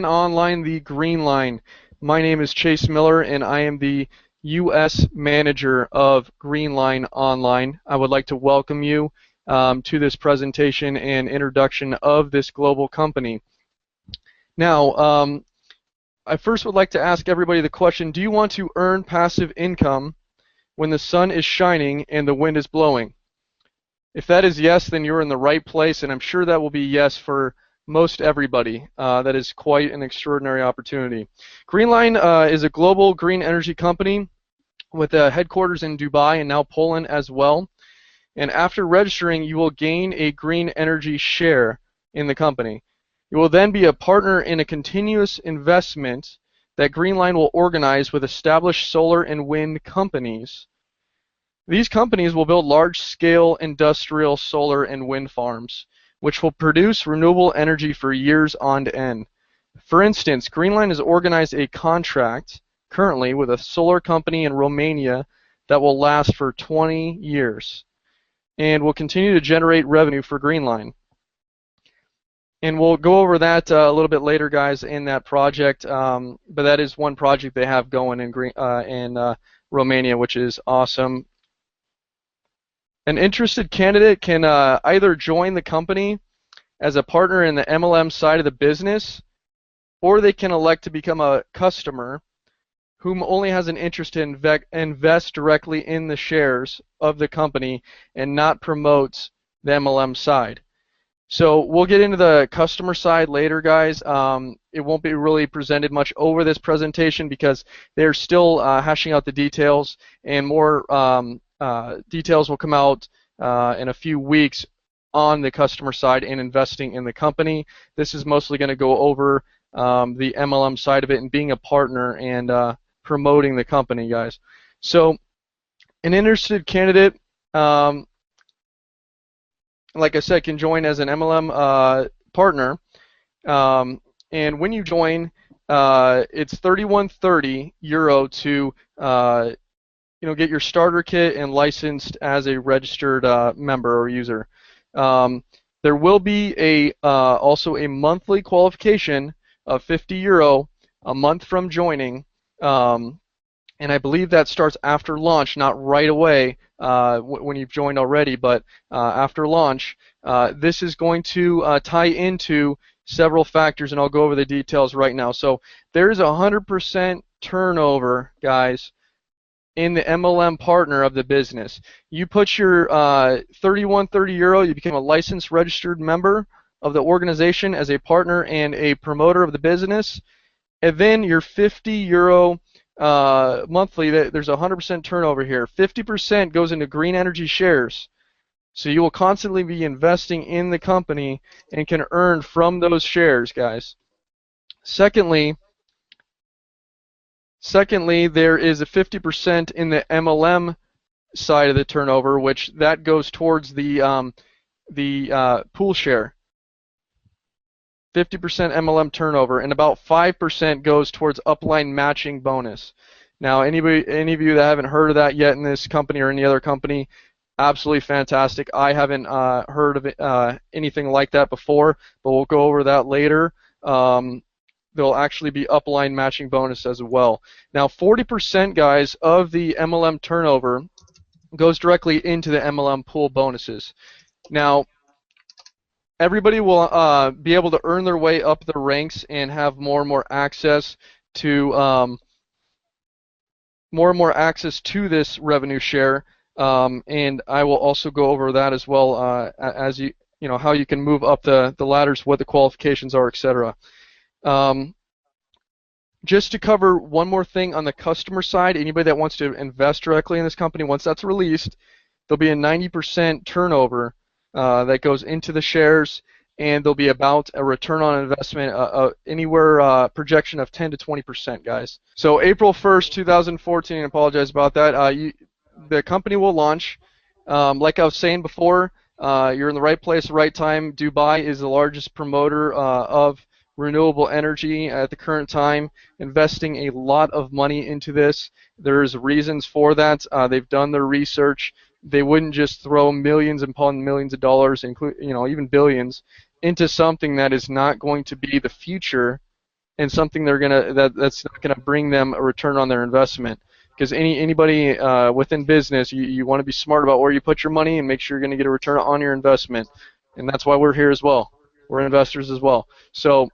Online the Green Line. My name is Chase Miller, and I am the U.S. manager of Greenline Online. I would like to welcome you to this presentation and introduction of this global company. Now, I first would like to ask everybody the question, do you want to earn passive income when the sun is shining and the wind is blowing? If that is yes, then you're in the right place, and I'm sure that will be yes for most everybody. That is quite an extraordinary opportunity. Greenline is a global green energy company with headquarters in Dubai and now Poland as well. And after registering, you will gain a green energy share in the company. You will then be a partner in a continuous investment that Greenline will organize with established solar and wind companies. These companies will build large-scale industrial solar and wind farms, which will produce renewable energy for years on end. For instance, Greenline has organized a contract currently with a solar company in Romania that will last for 20 years and will continue to generate revenue for Greenline. And we'll go over that a little bit later, guys, in that project. But that is one project they have going in Romania, which is awesome. An interested candidate can either join the company as a partner in the MLM side of the business, or they can elect to become a customer whom only has an interest to invest directly in the shares of the company and not promotes the MLM side. So we'll get into the customer side later, guys. It won't be really presented much over this presentation because they're still hashing out the details, and more details will come out in a few weeks on the customer side and investing in the company. This is mostly going to go over the MLM side of it and being a partner and promoting the company, guys. So an interested candidate, like I said, can join as an MLM partner, and when you join, it's €31.30 to get your starter kit and licensed as a registered member or user. There will be also a monthly qualification of €50 a month from joining, and I believe that starts after launch, not right away when you've joined already, but after launch. This is going to tie into several factors, and I'll go over the details right now. So there's 100% turnover, guys, in the MLM partner of the business. You put your €31.30, you become a licensed registered member of the organization as a partner and a promoter of the business, and then your €50 monthly, there's 100% turnover here. 50% goes into green energy shares. So you will constantly be investing in the company and can earn from those shares, guys. Secondly, there is a 50% in the MLM side of the turnover, which that goes towards the pool share. 50% MLM turnover, and about 5% goes towards upline matching bonus. Now, any of you that haven't heard of that yet in this company or any other company, absolutely fantastic. I haven't heard of anything like that before, but we'll go over that later. There'll actually be upline matching bonus as well. Now, 40%, guys, of the MLM turnover goes directly into the MLM pool bonuses. Now, everybody will be able to earn their way up the ranks and have more and more access to this revenue share, and I will also go over that as well as how you can move up the ladders, what the qualifications are, etc. Just to cover one more thing on the customer side, anybody that wants to invest directly in this company, once that's released, there'll be a 90% turnover that goes into the shares, and there'll be about a return on investment anywhere projection of 10 to 20%, guys. So April 1st, 2014, I apologize about that. The company will launch. Like I was saying before, you're in the right place, right time. Dubai is the largest promoter of renewable energy at the current time, investing a lot of money into this. There's reasons for that. They've done their research. They wouldn't just throw millions upon millions of dollars, even billions, into something that is not going to be the future and something that's not gonna bring them a return on their investment. Because anybody within business, you want to be smart about where you put your money and make sure you're going to get a return on your investment, and that's why we're here as well. We're investors as well. So,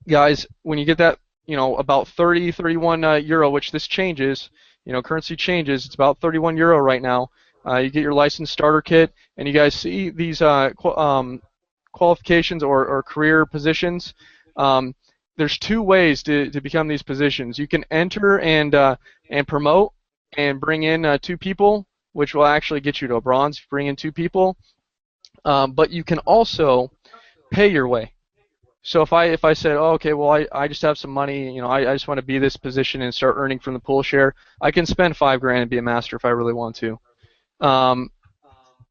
guys, when you get that, about 30, 31 euro, which this changes, currency changes. It's about 31 euro right now. You get your license starter kit, and you guys see these qualifications or career positions. There's two ways to become these positions. You can enter and promote and bring in 2 people, which will actually get you to a bronze. Bring in 2 people, but you can also pay your way. So if I said, oh, okay, well I just have some money, I just want to be this position and start earning from the pool share, I can spend $5,000 and be a master if I really want to.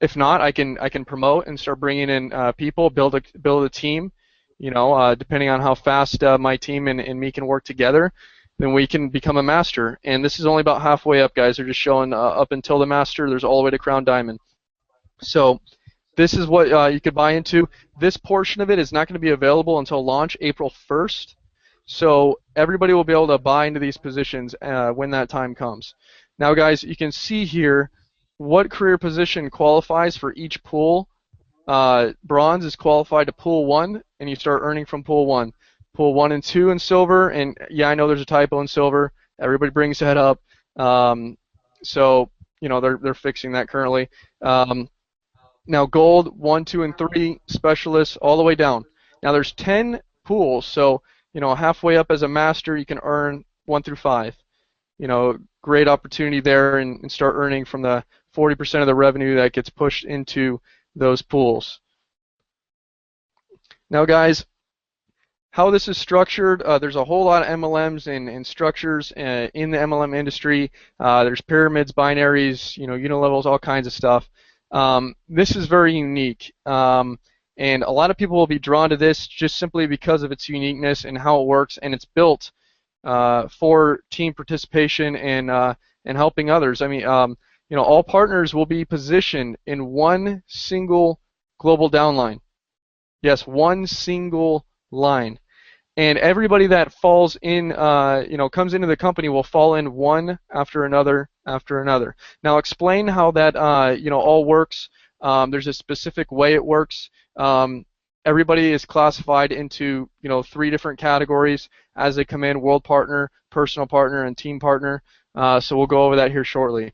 If not, I can promote and start bringing in people, build a team. Depending on how fast my team and me can work together, then we can become a master. And this is only about halfway up, guys. They're just showing up until the master. There's all the way to crown diamond. So this is what you could buy into. This portion of it is not going to be available until launch April 1st. So everybody will be able to buy into these positions when that time comes. Now, guys, you can see here what career position qualifies for each pool. Bronze is qualified to pool 1, and you start earning from pool 1. Pool 1 and 2 in silver, and yeah, I know there's a typo in silver. Everybody brings that up. So they're fixing that currently. Now gold 1, 2, and 3 specialists all the way down. Now there's 10 pools, so halfway up as a master you can earn 1 through 5. Great opportunity there and start earning from the 40% of the revenue that gets pushed into those pools. Now, guys, how this is structured, there's a whole lot of MLMs and structures in the MLM industry. There's pyramids, binaries, unilevels, all kinds of stuff. This is very unique, and a lot of people will be drawn to this just simply because of its uniqueness and how it works, and it's built for team participation and helping others. I mean, all partners will be positioned in one single global downline. Yes, one single line. And everybody that falls in, comes into the company will fall in one after another after another. Now, explain how that, all works. There's a specific way it works. Everybody is classified into, 3 different categories as they come in: world partner, personal partner, and team partner. So we'll go over that here shortly.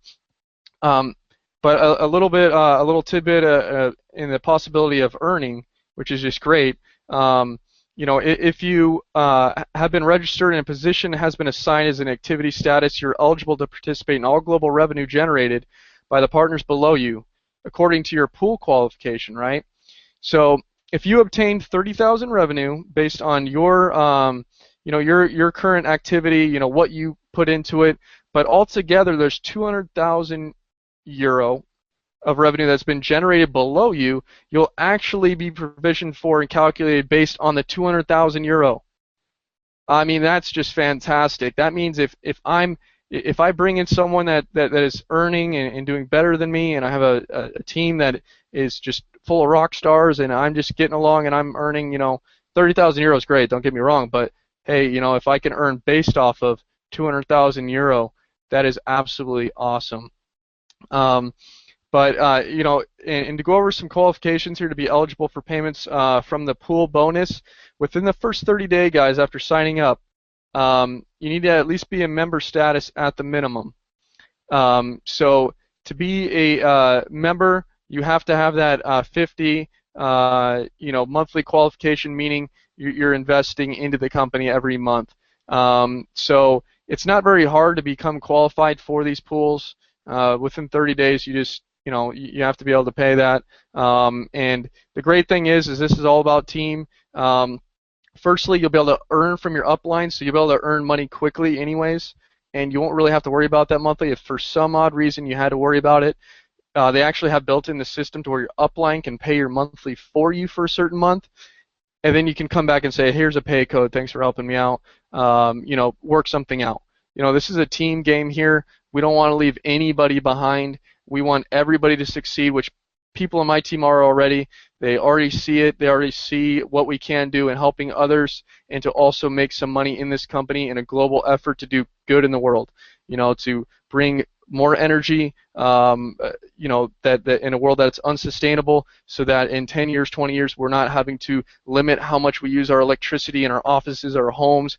But a little tidbit in the possibility of earning, which is just great. If you have been registered and a position has been assigned as an activity status, you're eligible to participate in all global revenue generated by the partners below you, according to your pool qualification, right? So if you obtained 30,000 revenue based on your your current activity, what you put into it, but altogether there's 200,000 euro of revenue that's been generated below you, you'll actually be provisioned for and calculated based on the 200,000 euro. I mean, that's just fantastic. That means if I bring in someone that is earning and doing better than me, and I have a team that is just full of rock stars, and I'm just getting along and I'm earning, 30,000 euros, great, don't get me wrong, but hey, if I can earn based off of 200,000 euro, that is absolutely awesome. But and to go over some qualifications here to be eligible for payments from the pool bonus, within the first 30-day, guys, after signing up, you need to at least be a member status at the minimum. So to be a member, you have to have that 50 monthly qualification, meaning you're investing into the company every month. So it's not very hard to become qualified for these pools. Within 30 days, you just you have to be able to pay that. And the great thing is this is all about team. Firstly, you'll be able to earn from your upline, so you'll be able to earn money quickly anyways, and you won't really have to worry about that monthly. If for some odd reason you had to worry about it, they actually have built in the system to where your upline can pay your monthly for you for a certain month, and then you can come back and say, here's a pay code, thanks for helping me out, work something out. This is a team game here. We don't want to leave anybody behind. We want everybody to succeed, which people in my team are already. They already see it. They already see what we can do in helping others and to also make some money in this company in a global effort to do good in the world. To bring more energy, that in a world that's unsustainable, so that in 10 years, 20 years, we're not having to limit how much we use our electricity in our offices, our homes.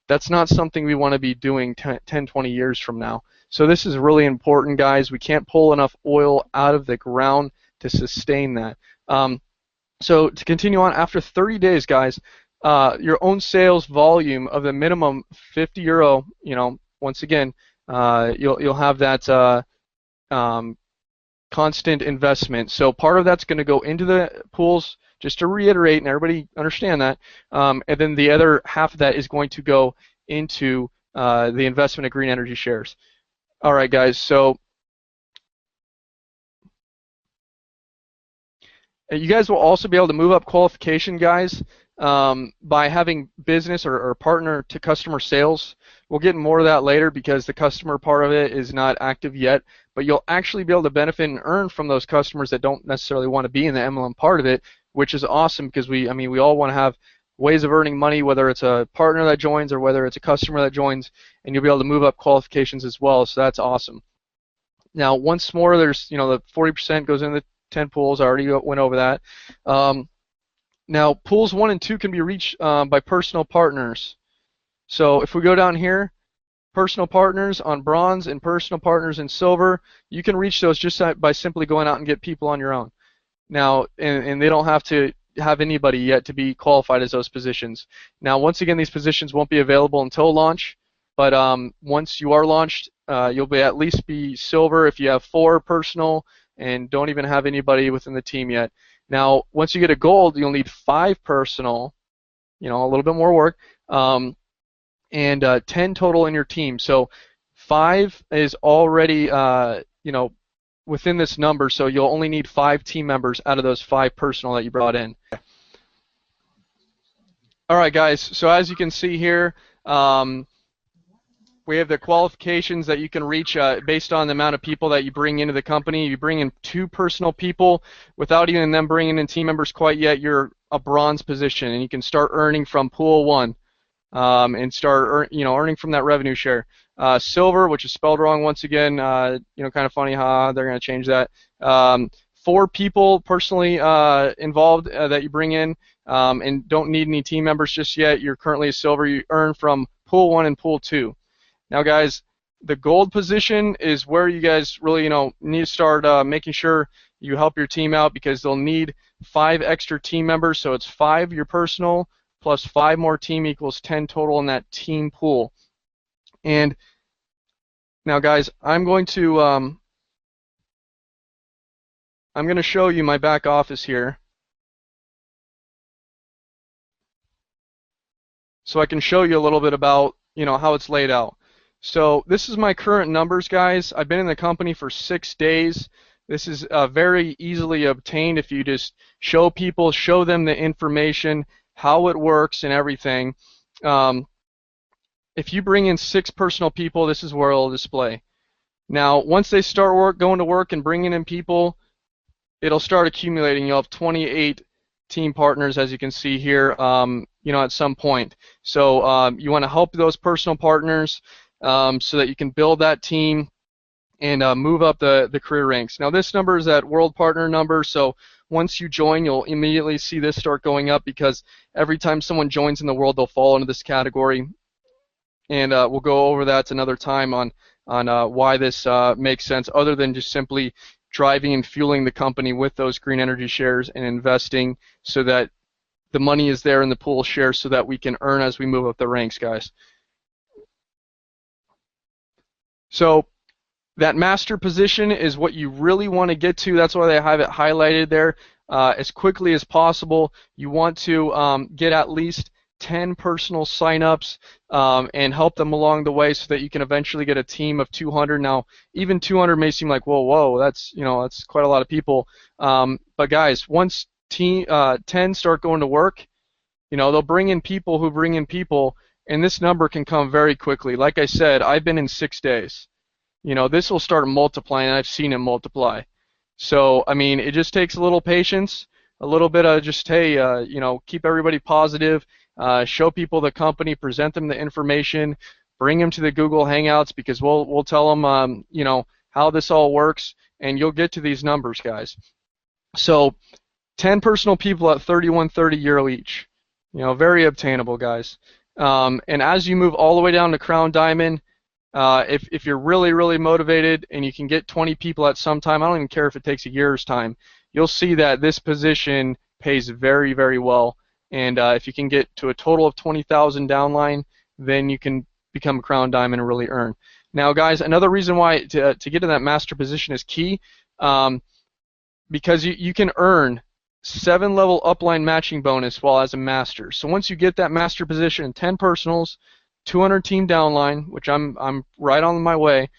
That's not something we want to be doing 10, 20 years from now. So this is really important, guys. We can't pull enough oil out of the ground to sustain that. So to continue on, after 30 days, guys, your own sales volume of the minimum 50 euro, once again, you'll have that constant investment. So part of that's going to go into the pools, just to reiterate, and everybody understand that. And then the other half of that is going to go into the investment of green energy shares. All right, guys. So you guys will also be able to move up qualification, guys, by having business or partner to customer sales. We'll get more of that later because the customer part of it is not active yet, but you'll actually be able to benefit and earn from those customers that don't necessarily want to be in the MLM part of it, which is awesome because we all want to have ways of earning money, whether it's a partner that joins or whether it's a customer that joins, and you'll be able to move up qualifications as well, so that's awesome. Now, once more, there's, the 40% goes into the 10 pools. I already went over that. Now, pools 1 and 2 can be reached by personal partners. So if we go down here, personal partners on bronze and personal partners in silver, you can reach those just by simply going out and get people on your own. Now, and they don't have to have anybody yet to be qualified as those positions. Now, once again, these positions won't be available until launch, but once you are launched, you'll at least be silver if you have 4 personal and don't even have anybody within the team yet. Now, once you get a gold, you'll need 5 personal, a little bit more work, and 10 total in your team. So 5 is already, within this number, so you'll only need 5 team members out of those 5 personal that you brought in. All right, guys, so as you can see here, we have the qualifications that you can reach based on the amount of people that you bring into the company. You bring in 2 personal people without even them bringing in team members quite yet, you're a bronze position, and you can start earning from pool 1 and start earning from that revenue share. Silver, which is spelled wrong once again, kind of funny, they're going to change that. 4 people personally involved that you bring in and don't need any team members just yet. You're currently a silver. You earn from pool 1 and pool 2. Now, guys, the gold position is where you guys really, need to start making sure you help your team out because they'll need 5 extra team members. So it's 5 your personal plus 5 more team equals 10 total in that team pool. And now, guys, I'm going to show you my back office here, so I can show you a little bit about how it's laid out. So this is my current numbers, guys. I've been in the company for 6 days. This is very easily obtained if you just show them the information, how it works, and everything. If you bring in 6 personal people, this is where it'll display. Now, once they start going to work and bringing in people, it'll start accumulating. You'll have 28 team partners, as you can see here, at some point. So you want to help those personal partners so that you can build that team and move up the career ranks. Now, this number is that world partner number, so once you join, you'll immediately see this start going up because every time someone joins in the world, they'll fall into this category. And we'll go over that another time on why this makes sense, other than just simply driving and fueling the company with those green energy shares and investing so that the money is there in the pool share so that we can earn as we move up the ranks, guys. So that master position is what you really want to get to. That's why they have it highlighted there as quickly as possible. You want to get at least 10 personal signups and help them along the way so that you can eventually get a team of 200. Now, even 200 may seem like, whoa, that's that's quite a lot of people. But guys, once 10 start going to work, they'll bring in people who bring in people, and this number can come very quickly. Like I said, I've been in 6 days. This will start multiplying, and I've seen it multiply. So, I mean, it just takes a little patience, a little bit of just, hey, keep everybody positive, show people the company, present them the information, bring them to the Google Hangouts because we'll tell them, how this all works, and you'll get to these numbers, guys. So, 10 personal people at 3130 euro each. Very obtainable, guys. And as you move all the way down to Crown Diamond, if you're really, really motivated and you can get 20 people at some time, I don't even care if it takes a year's time, you'll see that this position pays very, very well. And if you can get to a total of 20,000 downline, then you can become a Crown Diamond and really earn. Now, guys, another reason why to get in that master position is key, because you can earn 7-level upline matching bonus while as a master. So once you get that master position, 10 personals, 200 team downline, which I'm right on my way,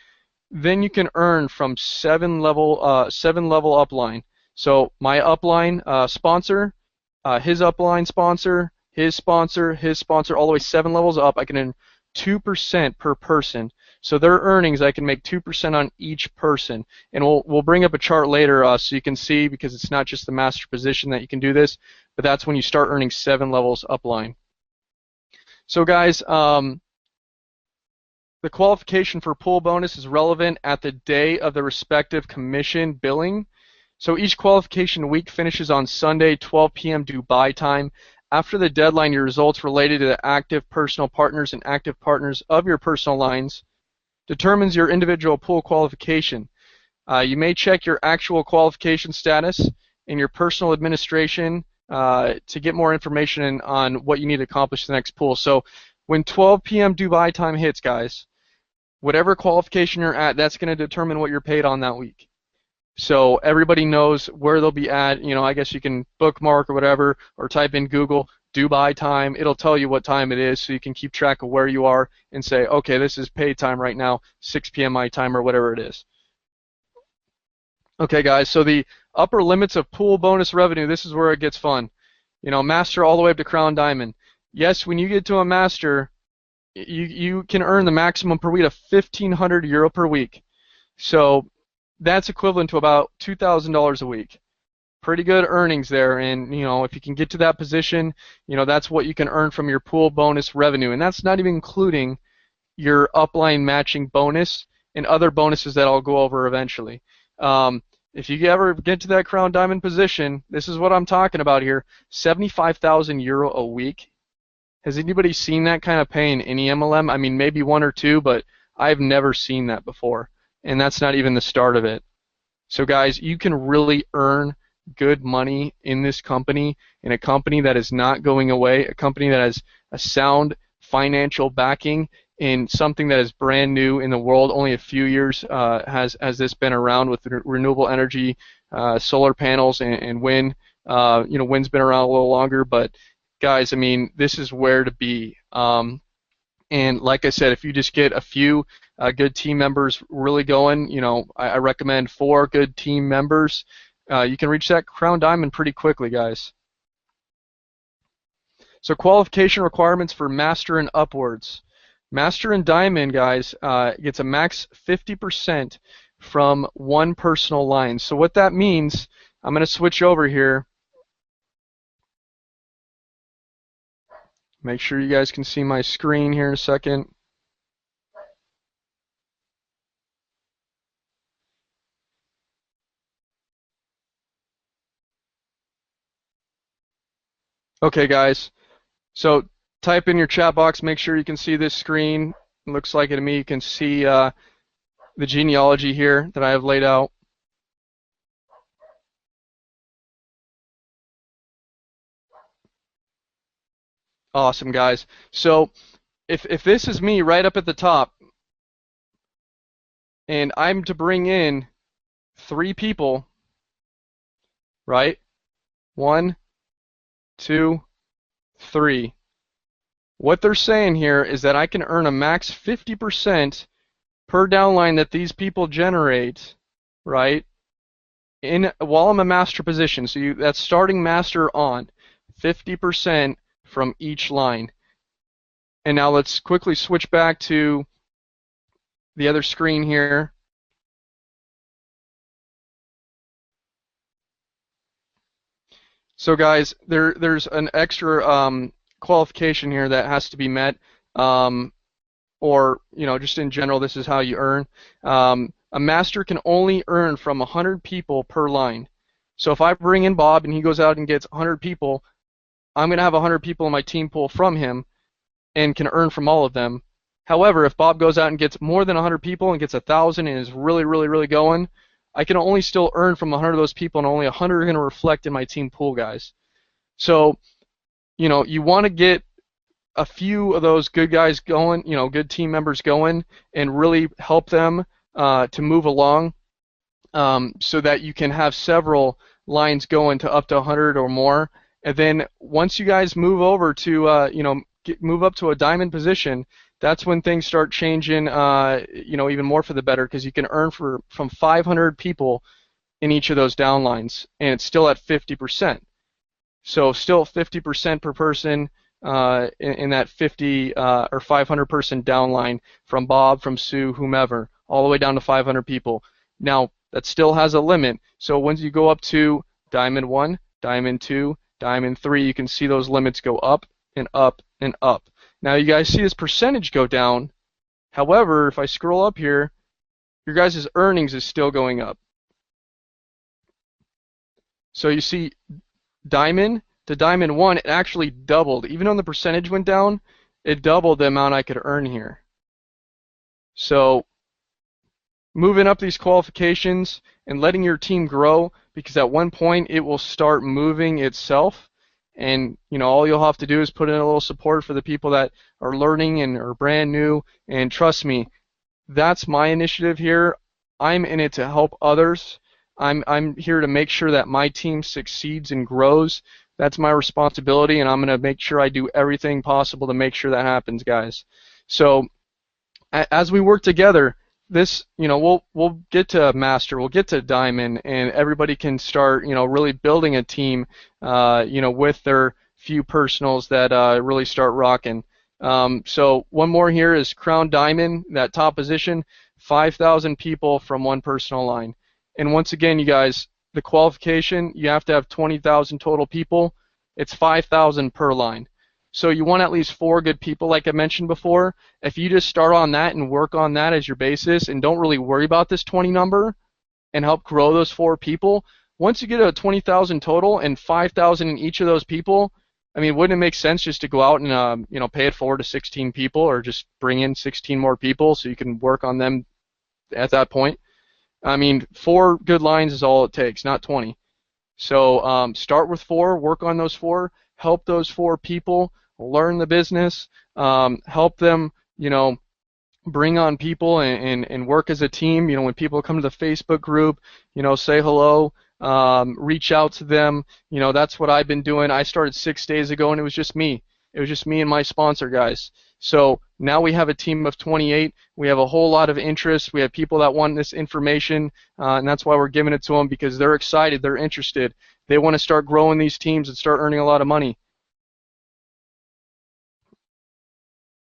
then you can earn from 7-level upline. So my upline sponsor, his upline sponsor, his sponsor, all the way 7 levels up, I can earn 2% per person. So their earnings, I can make 2% on each person. And we'll bring up a chart later so you can see, because it's not just the master position that you can do this, but that's when you start earning 7 levels upline. So guys, the qualification for pool bonus is relevant at the day of the respective commission billing. So each qualification week finishes on Sunday, 12 p.m. Dubai time. After the deadline, your results related to the active personal partners and active partners of your personal lines determines your individual pool qualification. You may check your actual qualification status in your personal administration to get more information on what you need to accomplish the next pool. So when 12 p.m. Dubai time hits, guys, whatever qualification you're at, that's going to determine what you're paid on that week. So everybody knows where they'll be at. I guess you can bookmark or whatever, or type in Google Dubai time. It'll tell you what time it is, so you can keep track of where you are and say, okay, this is paid time right now, 6 p.m. my time, or whatever it is. Okay, guys, so the upper limits of pool bonus revenue, this is where it gets fun. Master all the way up to Crown Diamond. Yes, when you get to a master, you can earn the maximum per week of 1,500 euro per week. So that's equivalent to about $2,000 a week. Pretty good earnings there, and if you can get to that position, that's what you can earn from your pool bonus revenue, and that's not even including your upline matching bonus and other bonuses that I'll go over eventually. If you ever get to that Crown Diamond position, this is what I'm talking about here: 75,000 euro a week. Has anybody seen that kind of pay in any MLM? I mean, maybe one or two, but I've never seen that before, and that's not even the start of it. So guys, you can really earn good money in this company, in a company that is not going away, a company that has a sound financial backing, in something that is brand new in the world. Only a few years has this been around with renewable energy, solar panels, and wind. Wind's been around a little longer, but guys, I mean, this is where to be. And like I said, if you just get a few good team members really going, I recommend 4 good team members. You can reach that Crown Diamond pretty quickly, guys. So qualification requirements for Master and upwards. Master and Diamond, guys, gets a max 50% from one personal line. So what that means, I'm going to switch over here. Make sure you guys can see my screen here in a second. Okay, guys. So type in your chat box. Make sure you can see this screen. It looks like it to me. You can see the genealogy here that I have laid out. Awesome, guys. So if this is me right up at the top, and I'm to bring in 3 people, right? 1, 2, 3. What they're saying here is that I can earn a max 50% per downline that these people generate, right? While I'm a master position. So that's starting master on 50% from each line. And now let's quickly switch back to the other screen here. So guys, there's an extra qualification here that has to be met, um, or just in general, this is how you earn. A master can only earn from 100 people per line. So if I bring in Bob and he goes out and gets 100 people, I'm going to have 100 people in my team pool from him and can earn from all of them. However, if Bob goes out and gets more than 100 people and gets 1,000 and is really, really, really going, I can only still earn from 100 of those people, and only 100 are going to reflect in my team pool, guys. So, you want to get a few of those good guys going, good team members going, and really help them to move along, so that you can have several lines going to up to 100 or more. And then once you guys move over to, move up to a diamond position, that's when things start changing, even more for the better, because you can earn from 500 people in each of those downlines, and it's still at 50%. So still 50% per person in that 50 or 500 person downline, from Bob, from Sue, whomever, all the way down to 500 people. Now, that still has a limit. So once you go up to Diamond 1, Diamond 2, Diamond 3, you can see those limits go up and up and up. Now you guys see this percentage go down. However, if I scroll up here, your guys' earnings is still going up. So you see Diamond to Diamond 1, it actually doubled. Even though the percentage went down, it doubled the amount I could earn here. So moving up these qualifications and letting your team grow, because at one point it will start moving itself, and all you'll have to do is put in a little support for the people that are learning and are brand new. And trust me, that's my initiative here. I'm in it to help others. I'm here to make sure that my team succeeds and grows. That's my responsibility, and I'm going to make sure I do everything possible to make sure that happens, guys. So as we work together, this, we'll get to master, we'll get to diamond, and everybody can start, really building a team, with their few personals that really start rocking. So one more here is crown diamond, that top position, 5,000 people from one personal line. And once again, you guys, the qualification, you have to have 20,000 total people. It's 5,000 per line. So you want at least 4 good people, like I mentioned before. If you just start on that and work on that as your basis and don't really worry about this 20 number and help grow those 4 people, once you get a 20,000 total and 5,000 in each of those people, I mean, wouldn't it make sense just to go out and pay it forward to 16 people, or just bring in 16 more people so you can work on them at that point? I mean, 4 good lines is all it takes, not 20. So start with 4, work on those 4, help those 4 people learn the business, help them, bring on people and work as a team. When people come to the Facebook group, say hello, reach out to them. That's what I've been doing. I started 6 days ago, and it was just me. It was just me and my sponsor, guys. So now we have a team of 28. We have a whole lot of interest. We have people that want this information, and that's why we're giving it to them, because they're excited, they're interested. They want to start growing these teams and start earning a lot of money.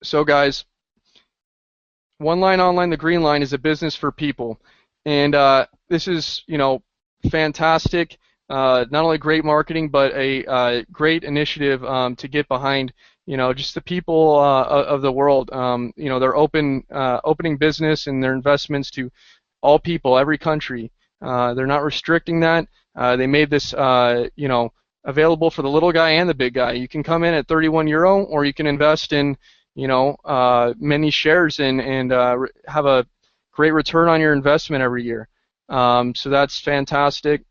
So guys, Oneline Online, the green line, is a business for people. And this is, fantastic. Not only great marketing, but a great initiative to get behind, just the people of the world. They're opening business and their investments to all people, every country. They're not restricting that. They made this, available for the little guy and the big guy. You can come in at €31, or you can invest in, many shares and have a great return on your investment every year. So that's fantastic.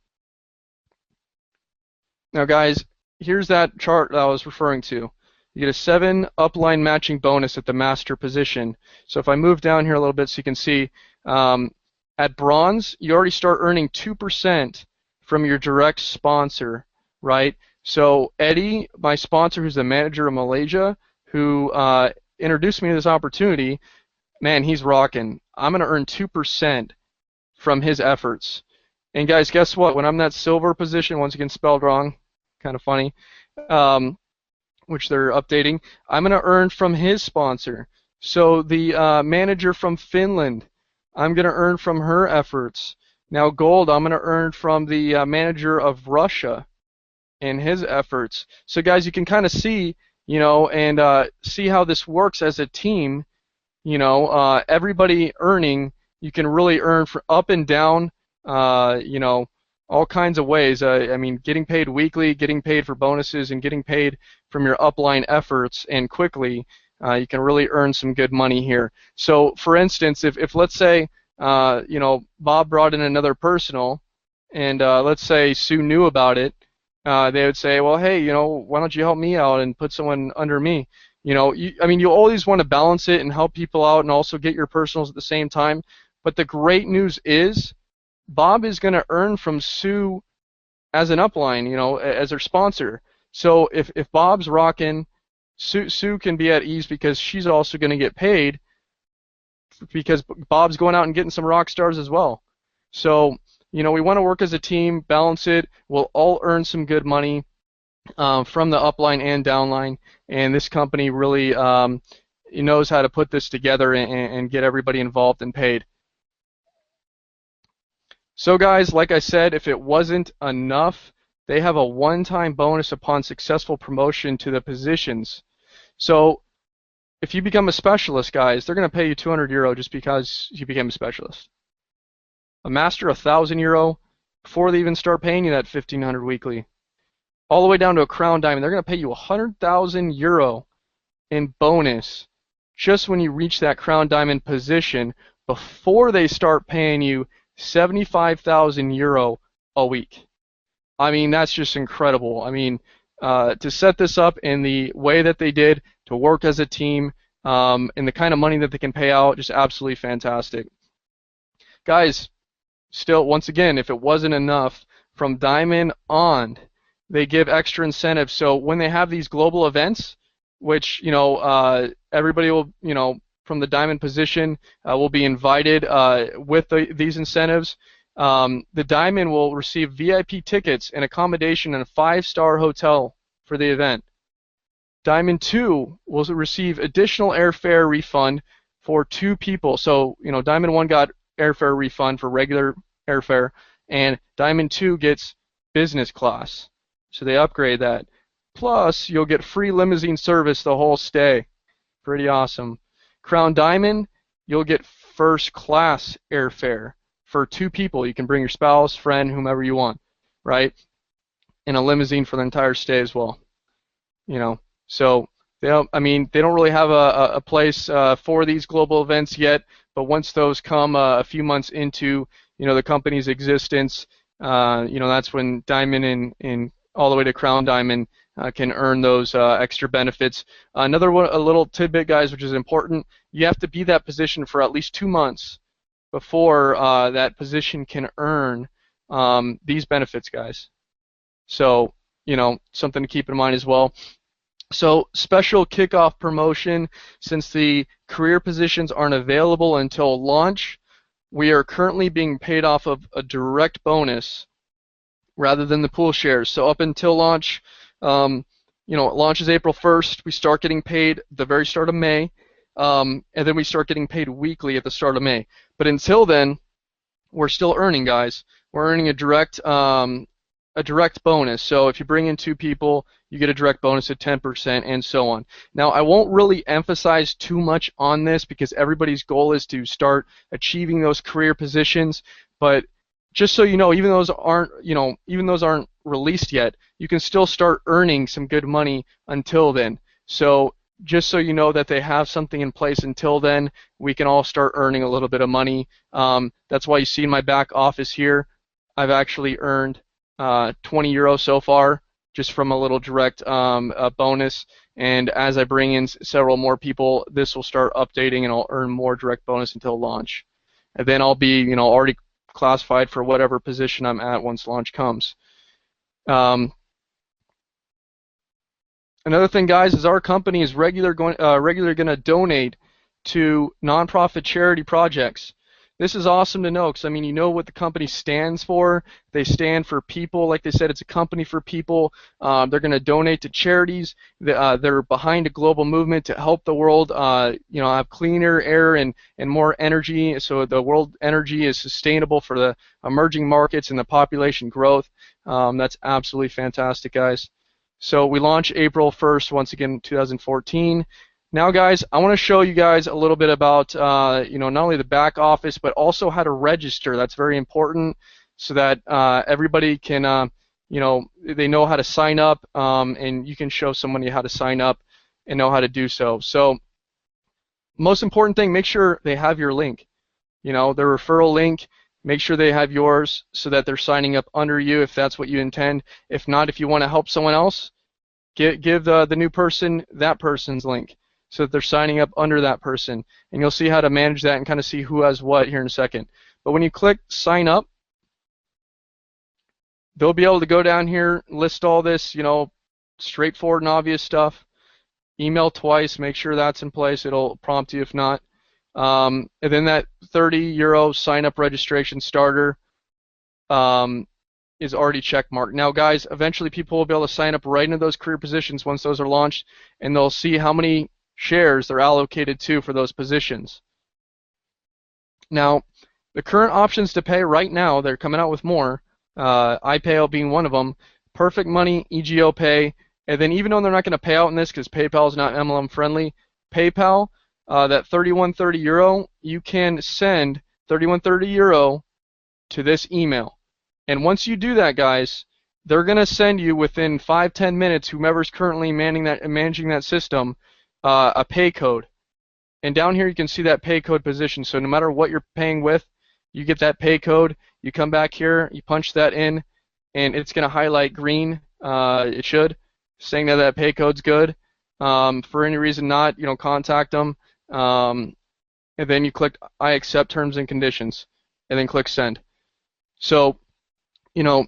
Now, guys, here's that chart that I was referring to. You get a 7 upline matching bonus at the master position. So if I move down here a little bit so you can see, at bronze, you already start earning 2% from your direct sponsor, right? So Eddie, my sponsor, who's the manager of Malaysia, who introduced me to this opportunity, man, he's rocking. I'm going to earn 2% from his efforts. And guys, guess what? When I'm that silver position, once again spelled wrong, kind of funny, which they're updating, I'm going to earn from his sponsor. So the manager from Finland, I'm going to earn from her efforts. Now gold, I'm going to earn from the manager of Russia. and his efforts. So guys, you can kind of see, and see how this works as a team. Everybody earning, you can really earn for up and down, all kinds of ways. I mean, getting paid weekly, getting paid for bonuses, and getting paid from your upline efforts and quickly, you can really earn some good money here. So, for instance, if let's say, Bob brought in another personal, and let's say Sue knew about it, they would say, well, hey, why don't you help me out and put someone under me? You always want to balance it and help people out and also get your personals at the same time. But the great news is Bob is going to earn from Sue as an upline, as her sponsor. So if Bob's rocking, Sue can be at ease because she's also going to get paid because Bob's going out and getting some rock stars as well. So, we want to work as a team, balance it. We'll all earn some good money from the upline and downline, and this company really knows how to put this together and get everybody involved and paid. So guys, like I said, if it wasn't enough, they have a one-time bonus upon successful promotion to the positions. So if you become a specialist, guys, they're going to pay you €200 just because you became a specialist. A master, €1,000 before they even start paying you that €1,500 weekly. All the way down to a crown diamond, they're going to pay you €100,000 in bonus just when you reach that crown diamond position before they start paying you €75,000 a week. I mean, that's just incredible. I mean, to set this up in the way that they did, to work as a team, and the kind of money that they can pay out, just absolutely fantastic. Guys, still, once again, if it wasn't enough, from diamond on, they give extra incentives. So when they have these global events, which everybody will, from the diamond position will be invited with these incentives. The diamond will receive VIP tickets and accommodation in a 5-star hotel for the event. Diamond 2 will receive additional airfare refund for 2 people. So, Diamond 1 got airfare refund for regular airfare, and Diamond 2 gets business class. So they upgrade that. Plus, you'll get free limousine service the whole stay. Pretty awesome. Crown Diamond, you'll get first class airfare for 2 people. You can bring your spouse, friend, whomever you want, right? And a limousine for the entire stay as well. So they don't really have a place for these global events yet, but once those come a few months into the company's existence, that's when Diamond and all the way to Crown Diamond can earn those extra benefits. Another one, a little tidbit, guys, which is important: you have to be that position for at least 2 months before that position can earn these benefits, guys. So, something to keep in mind as well. So, special kickoff promotion: since the career positions aren't available until launch, we are currently being paid off of a direct bonus rather than the pool shares. So up until launch, it launches April 1st. We start getting paid the very start of May, and then we start getting paid weekly at the start of May. But until then, we're still earning, guys. We're earning a direct bonus. So if you bring in 2 people, you get a direct bonus of 10% and so on. Now, I won't really emphasize too much on this because everybody's goal is to start achieving those career positions, but just so you know, even those aren't released yet, you can still start earning some good money until then. So just so you know that they have something in place until then, we can all start earning a little bit of money. That's why you see in my back office here, I've actually earned €20 so far just from a little direct bonus. And as I bring in several more people, this will start updating and I'll earn more direct bonus until launch. And then I'll be already classified for whatever position I'm at once launch comes. Another thing, guys, is our company is regularly going to donate to nonprofit charity projects. This is awesome to know because, I mean, you know what the company stands for. They stand for people. Like they said, it's a company for people. They're going to donate to charities. They're behind a global movement to help the world, have cleaner air and more energy, so the world energy is sustainable for the emerging markets and the population growth. That's absolutely fantastic, guys. So we launch April 1st, once again, 2014. Now, guys, I want to show you guys a little bit about, not only the back office, but also how to register. That's very important so that everybody can, they know how to sign up, and you can show somebody how to sign up and know how to do so. So, most important thing, make sure they have your link. Their referral link, make sure they have yours so that they're signing up under you if that's what you intend. If not, if you want to help someone else, give the new person that person's link, so that they're signing up under that person. And you'll see how to manage that and kind of see who has what here in a second. But when you click sign up, they'll be able to go down here, list all this, straightforward and obvious stuff. Email twice, make sure that's in place. It'll prompt you if not. And then that €30 sign up registration starter is already check marked. Now, guys, eventually people will be able to sign up right into those career positions once those are launched, and they'll see how many shares they're allocated to for those positions. Now, the current options to pay right now, they're coming out with more, iPayO being one of them, Perfect Money, EGO Pay, and then even though they're not going to pay out in this because PayPal is not MLM friendly, PayPal, that €3130, you can send €3130 to this email. And once you do that, guys, they're going to send you within 5-10 minutes, whomever's currently managing that system, a pay code. And down here you can see that pay code position. So no matter what you're paying with, you get that pay code. You come back here, you punch that in, and it's going to highlight green. It should, saying that that pay code's good. For any reason not, contact them. And then you click I accept terms and conditions, and then click send. So,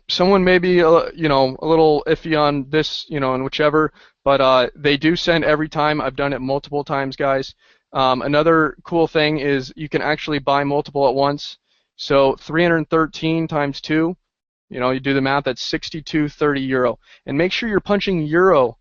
someone may be, a little iffy on this, and whichever, but they do send every time. I've done it multiple times, guys. Another cool thing is you can actually buy multiple at once. So 313 times 2, you do the math, that's €62.30. And make sure you're punching euro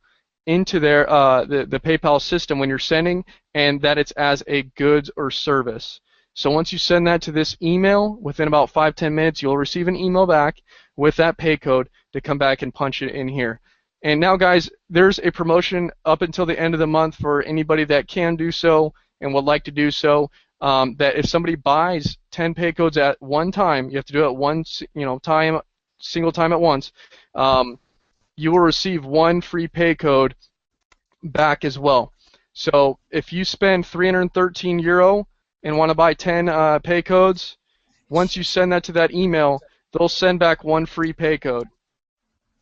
into their the PayPal system when you're sending, and that it's as a goods or service. So once you send that to this email, within about 5-10 minutes, you'll receive an email back with that pay code to come back and punch it in here. And now, guys, there's a promotion up until the end of the month for anybody that can do so and would like to do so. That if somebody buys 10 pay codes at one time, you have to do it one, single time at once. You will receive one free pay code back as well. So if you spend €313 and want to buy 10 pay codes, once you send that to that email, they'll send back one free pay code,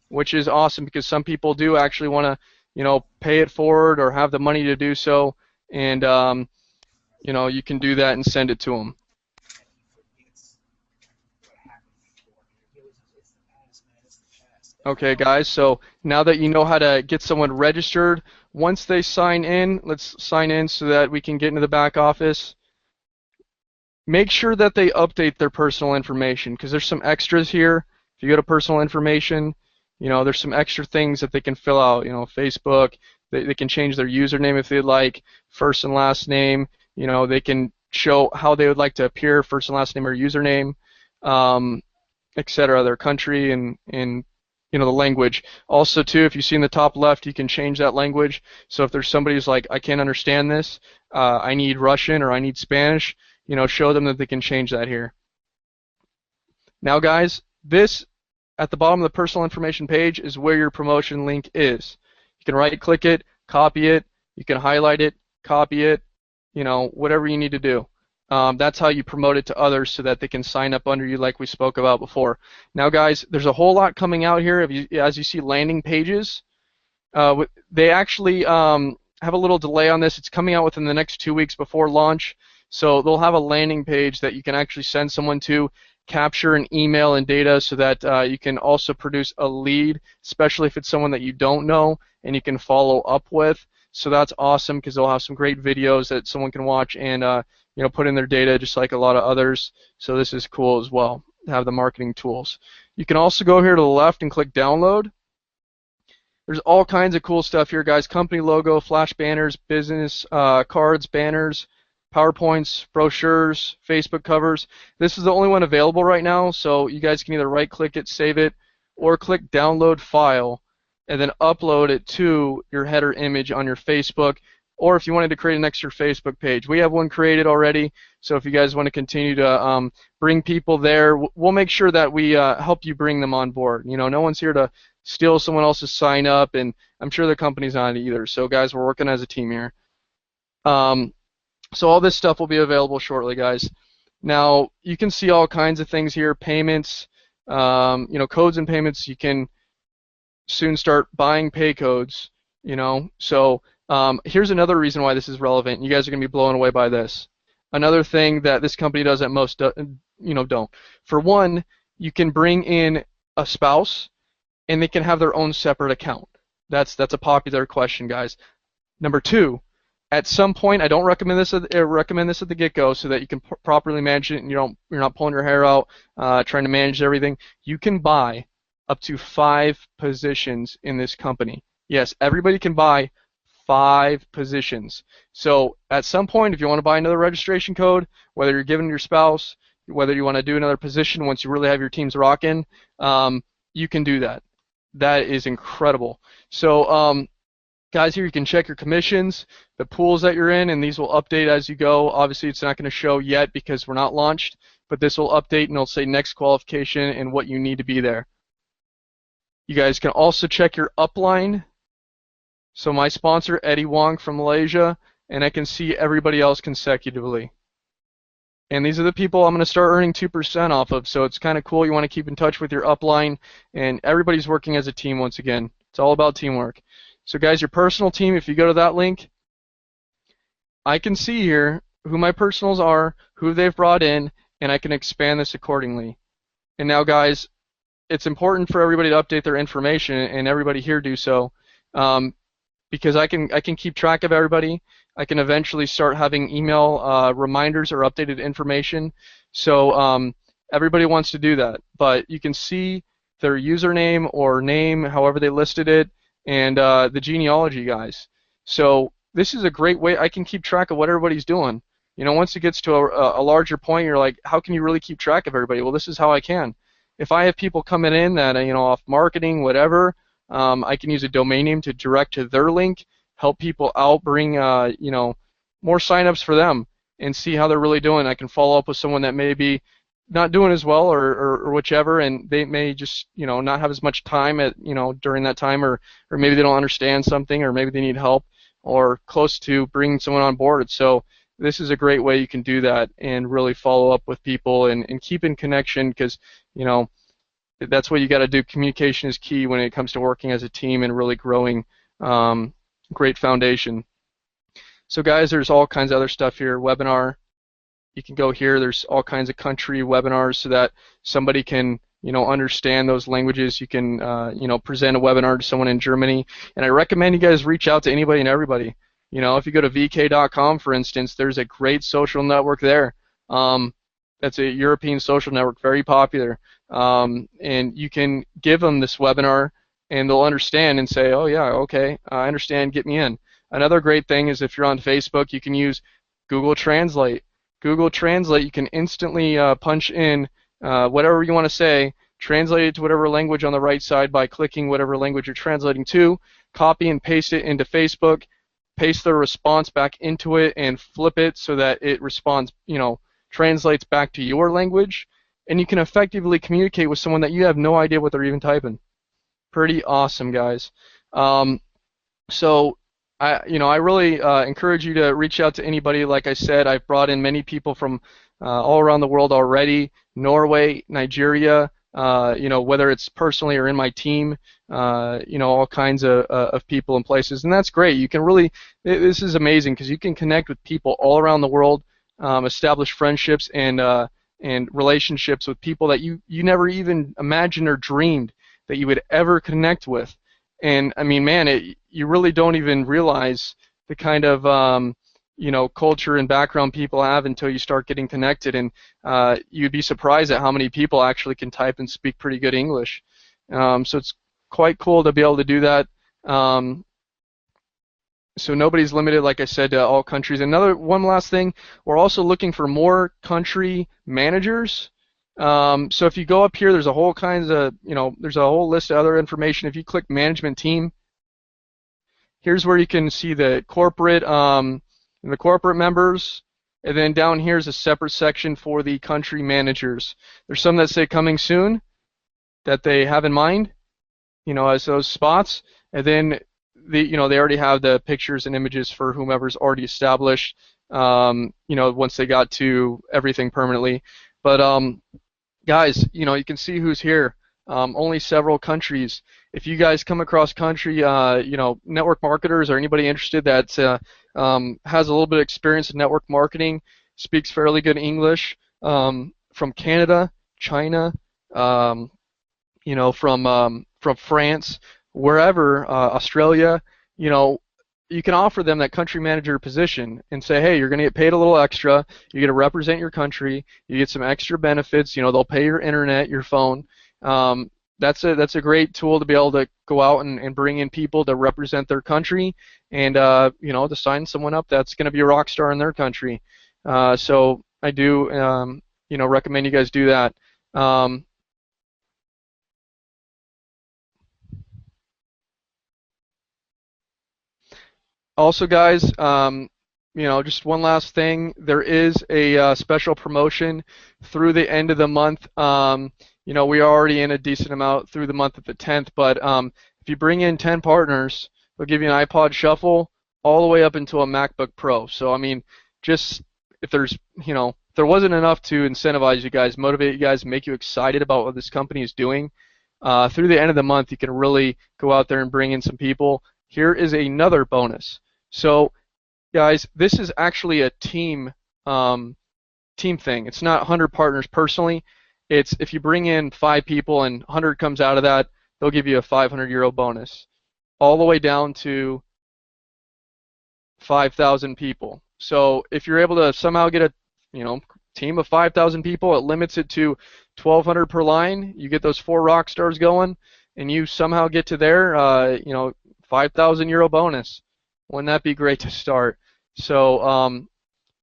which is awesome because some people do actually want to, pay it forward or have the money to do so, and you can do that and send it to them. Okay, guys, so now that you know how to get someone registered, once they sign in, let's sign in so that we can get into the back office. Make sure that they update their personal information because there's some extras here. If you go to personal information, there's some extra things that they can fill out. Facebook, they can change their username if they'd like, first and last name. They can show how they would like to appear, first and last name or username, etc. Their country and the language. Also, too, if you see in the top left, you can change that language. So if there's somebody who's like, I can't understand this, I need Russian or I need Spanish, show them that they can change that here. Now, guys, this at the bottom of the personal information page is where your promotion link is. You can right-click it, copy it, you can highlight it, copy it, whatever you need to do. That's how you promote it to others so that they can sign up under you like we spoke about before. Now, guys, there's a whole lot coming out here. As you see landing pages, they actually have a little delay on this. It's coming out within the next 2 weeks before launch. So they'll have a landing page that you can actually send someone to, capture an email and data so that you can also produce a lead, especially if it's someone that you don't know and you can follow up with. So that's awesome because they'll have some great videos that someone can watch and put in their data just like a lot of others. So this is cool as well to have the marketing tools. You can also go here to the left and click download. There's all kinds of cool stuff here, guys. Company logo, flash banners, business cards, banners, PowerPoints, brochures, Facebook covers. This is the only one available right now, so you guys can either right-click it, save it, or click download file, and then upload it to your header image on your Facebook, or if you wanted to create an extra Facebook page. We have one created already, so if you guys want to continue to bring people there, we'll make sure that we help you bring them on board. No one's here to steal someone else's sign up, and I'm sure the company's not either. So guys, we're working as a team here. So all this stuff will be available shortly, guys. Now you can see all kinds of things here, payments, codes and payments. You can soon start buying pay codes, So here's another reason why this is relevant. You guys are going to be blown away by this. Another thing that this company does that most don't. For one, you can bring in a spouse, and they can have their own separate account. That's a popular question, guys. Number two, at some point, I don't recommend this at the get-go so that you can properly manage it and you're not pulling your hair out trying to manage everything. You can buy up to 5 positions in this company. Yes, everybody can buy 5 positions. So at some point, if you want to buy another registration code, whether you're giving your spouse, whether you want to do another position once you really have your teams rocking, you can do that. That is incredible. So guys, here you can check your commissions, the pools that you're in, and these will update as you go. Obviously, it's not going to show yet because we're not launched, but this will update and it'll say next qualification and what you need to be there. You guys can also check your upline. So my sponsor, Eddie Wong from Malaysia, and I can see everybody else consecutively. And these are the people I'm going to start earning 2% off of, so it's kind of cool. You want to keep in touch with your upline, and everybody's working as a team once again. It's all about teamwork. So guys, your personal team, if you go to that link, I can see here who my personals are, who they've brought in, and I can expand this accordingly. And now guys, it's important for everybody to update their information, and everybody here do so, because I can keep track of everybody. I can eventually start having email reminders or updated information. So everybody wants to do that, but you can see their username or name, however they listed it, and the genealogy, guys. So this is a great way I can keep track of what everybody's doing. Once it gets to a larger point, you're like, how can you really keep track of everybody? Well, this is how I can. If I have people coming in that off marketing, whatever, I can use a domain name to direct to their link, help people out, bring more signups for them, and see how they're really doing. I can follow up with someone that may be not doing as well or whichever, and they may just not have as much time at during that time, or maybe they don't understand something, or maybe they need help, or close to bringing someone on board. So this is a great way you can do that and really follow up with people and keep in connection, because that's what you got to do. Communication is key when it comes to working as a team and really growing great foundation. So guys, there's all kinds of other stuff here. Webinar, you can go here. There's all kinds of country webinars so that somebody can understand those languages. You can present a webinar to someone in Germany, and I recommend you guys reach out to anybody and everybody. If you go to vk.com, for instance, there's a great social network there. That's a European social network, very popular, and you can give them this webinar and they'll understand and say, oh yeah, okay, I understand, get me in. Another great thing is if you're on Facebook, you can use Google Translate. Google Translate, you can instantly punch in whatever you want to say, translate it to whatever language on the right side by clicking whatever language you're translating to, copy and paste it into Facebook, paste the response back into it, and flip it so that it responds, translates back to your language, and you can effectively communicate with someone that you have no idea what they're even typing. Pretty awesome, guys. So I really encourage you to reach out to anybody. Like I said, I've brought in many people from all around the world already, Norway, Nigeria, whether it's personally or in my team, all kinds of people and places, and that's great. You can really, this is amazing because you can connect with people all around the world, establish friendships and relationships with people that you never even imagined or dreamed that you would ever connect with. And I mean, man, you really don't even realize the kind of culture and background people have until you start getting connected, and you'd be surprised at how many people actually can type and speak pretty good English. So it's quite cool to be able to do that. So nobody's limited, like I said, to all countries. One last thing, we're also looking for more country managers. So if you go up here, there's a whole kinds of, there's a whole list of other information. If you click management team, here's where you can see the corporate members, and then down here is a separate section for the country managers. There's some that say coming soon that they have in mind, as those spots, and then they already have the pictures and images for whomever's already established, once they got to everything permanently. But guys, you can see who's here. Only several countries. If you guys come across country, network marketers or anybody interested that has a little bit of experience in network marketing, speaks fairly good English, from Canada, China, from France, wherever, Australia, you can offer them that country manager position and say, hey, you're going to get paid a little extra, you get to represent your country, you get some extra benefits, they'll pay your internet, your phone. That's a great tool to be able to go out and bring in people to represent their country, and to sign someone up that's going to be a rock star in their country. So I do recommend you guys do that. Also, guys, just one last thing. There is a special promotion through the end of the month. We are already in a decent amount through the month of the 10th, but if you bring in 10 partners, they'll give you an iPod Shuffle all the way up into a MacBook Pro. So, I mean, just if there's, if there wasn't enough to incentivize you guys, motivate you guys, make you excited about what this company is doing, through the end of the month, you can really go out there and bring in some people. Here is another bonus. So, guys, this is actually a team thing. It's not 100 partners personally. It's if you bring in 5 people and 100 comes out of that, they'll give you a €500 bonus, all the way down to 5,000 people. So if you're able to somehow get a team of 5,000 people, it limits it to 1,200 per line. You get those 4 rock stars going, and you somehow get to there, €5,000 bonus. Wouldn't that be great to start? So,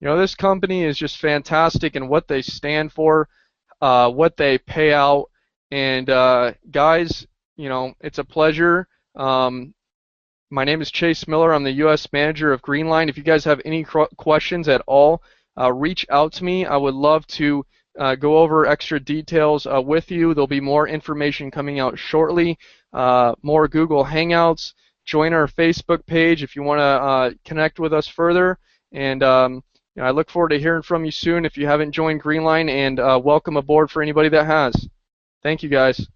this company is just fantastic in what they stand for, what they pay out, and guys, it's a pleasure. My name is Chase Miller. I'm the U.S. manager of Greenline. If you guys have any questions at all, reach out to me. I would love to go over extra details with you. There'll be more information coming out shortly, more Google Hangouts. Join our Facebook page if you want to connect with us further, and I look forward to hearing from you soon if you haven't joined Greenline, and welcome aboard for anybody that has. Thank you, guys.